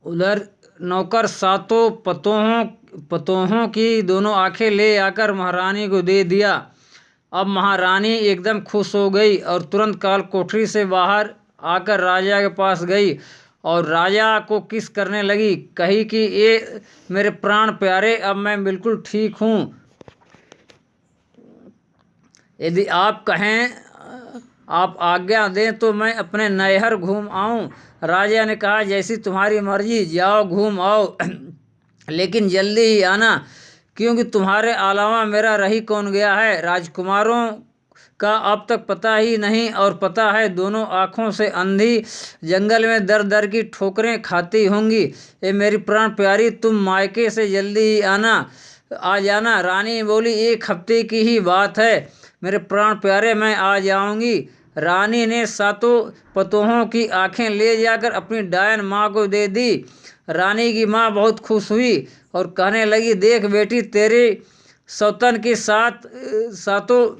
उधर नौकर सातों पतोहों की दोनों आंखें ले आकर महारानी को दे दिया। अब महारानी एकदम खुश हो गई और तुरंत काल कोठरी से बाहर आकर राजा के पास गई और राजा को किस करने लगी। कही कि ये मेरे प्राण प्यारे, अब मैं बिल्कुल ठीक हूँ। यदि आप कहें, आप आज्ञा दें तो मैं अपने नैहर घूम आऊँ। राजा ने कहा, जैसी तुम्हारी मर्जी, जाओ घूम आओ लेकिन जल्दी ही आना, क्योंकि तुम्हारे अलावा मेरा रही कौन गया है। राजकुमारों का अब तक पता ही नहीं, और पता है दोनों आँखों से अंधी जंगल में दर दर की ठोकरें खाती होंगी। ये मेरी प्राण प्यारी, तुम मायके से जल्दी ही आ जाना। रानी बोली, 1 हफ्ते की ही बात है मेरे प्राण प्यारे, मैं आ जाऊंगी। रानी ने सातों पतोहों की आंखें ले जाकर अपनी डायन माँ को दे दी। रानी की माँ बहुत खुश हुई और कहने लगी, देख बेटी, तेरे सौतन के सातों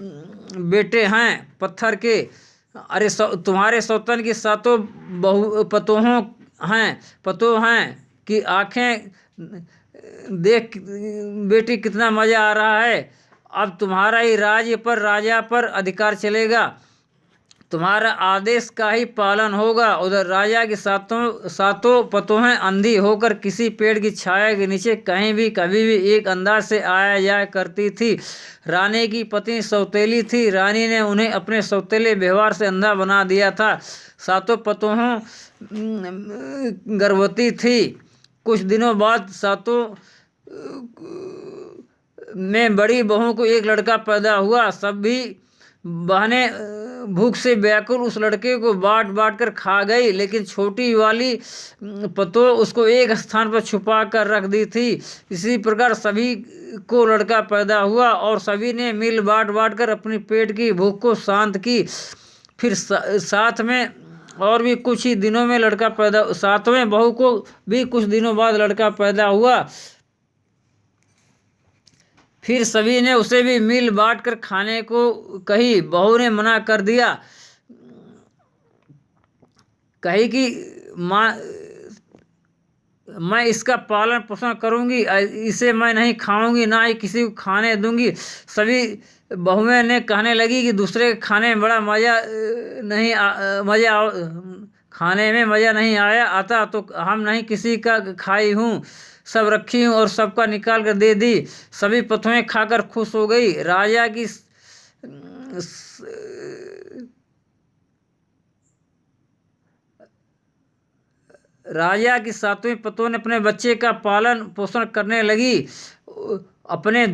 बेटे हैं पत्थर के। अरे तुम्हारे सौतन की सातों पतोह हैं कि आंखें देख बेटी, कितना मजा आ रहा है। अब तुम्हारा ही राज्य पर, राजा पर अधिकार चलेगा, तुम्हारा आदेश का ही पालन होगा। उधर राजा की सातों पतोहें अंधी होकर किसी पेड़ की छाया के नीचे कहीं भी कभी भी एक अंदाज से आया जाया करती थी। रानी की पत्नी सौतेली थी। रानी ने उन्हें अपने सौतेले व्यवहार से अंधा बना दिया था। सातों पतोहों गर्भवती थी। कुछ दिनों बाद सातों में बड़ी बहू को एक लड़का पैदा हुआ। सब भी बहनें भूख से व्याकुल उस लड़के को बांट बांट कर खा गई, लेकिन छोटी वाली पतो उसको एक स्थान पर छुपा कर रख दी थी। इसी प्रकार सभी को लड़का पैदा हुआ और सभी ने मिल बांट बांट कर अपनी पेट की भूख को शांत की। फिर साथ में और भी कुछ ही दिनों में सातवें बहू को भी कुछ दिनों बाद लड़का पैदा हुआ। फिर सभी ने उसे भी मिल बांट कर खाने को कही। बहू ने मना कर दिया, कही कि माँ, मैं इसका पालन पोषण करूंगी, इसे मैं नहीं खाऊंगी, ना ही किसी को खाने दूंगी। सभी बहुएं ने कहने लगी कि दूसरे के खाने में बड़ा खाने में मज़ा नहीं आता, तो हम नहीं किसी का खाई हूँ, सब रखी हूँ और सबका निकाल कर दे दी। सभी पतोहें खाकर खुश हो गई। राजा की सातवीं पतोह ने अपने बच्चे का पालन पोषण करने लगी। अपने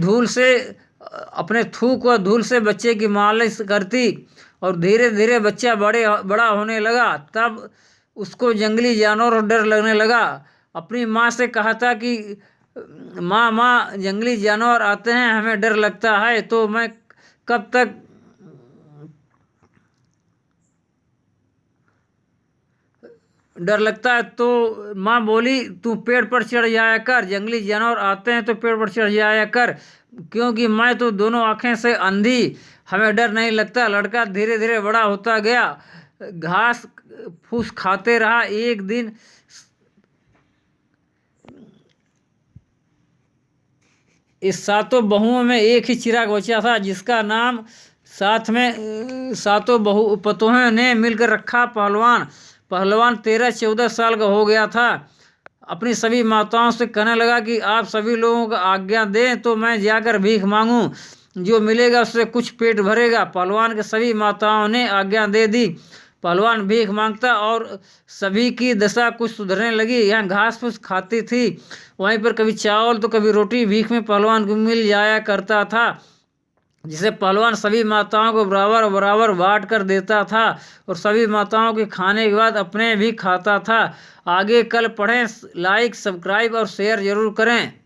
थूक व धूल से बच्चे की मालिश करती और धीरे धीरे बच्चा बड़ा होने लगा। तब उसको जंगली जानवर डर लगने लगा। अपनी माँ से कहा था कि माँ, जंगली जानवर आते हैं, हमें डर लगता है, तो मैं कब तक डर लगता है। तो माँ बोली, तू पेड़ पर चढ़ जाया कर, जंगली जानवर आते हैं तो पेड़ पर चढ़ जाया कर, क्योंकि मैं तो दोनों आँखें से अंधी, हमें डर नहीं लगता। लड़का धीरे धीरे बड़ा होता गया, घास फूस खाते रहा। एक दिन इस सातों बहुओं में एक ही चिराग बचा था, जिसका नाम साथ में सातों पतोहों ने मिलकर रखा पहलवान। 13-14 साल का हो गया था। अपनी सभी माताओं से कहने लगा कि आप सभी लोगों को आज्ञा दें तो मैं जाकर भीख मांगूं, जो मिलेगा उससे कुछ पेट भरेगा। पहलवान के सभी माताओं ने आज्ञा दे दी। पहलवान भीख मांगता और सभी की दशा कुछ सुधरने लगी। यहाँ घास फूस खाती थी, वहीं पर कभी चावल तो कभी रोटी भीख में पहलवान को मिल जाया करता था, जिसे पहलवान सभी माताओं को बराबर बराबर बांट कर देता था और सभी माताओं के खाने के बाद अपने भी खाता था। आगे कल पढ़ें। लाइक, सब्सक्राइब और शेयर जरूर करें।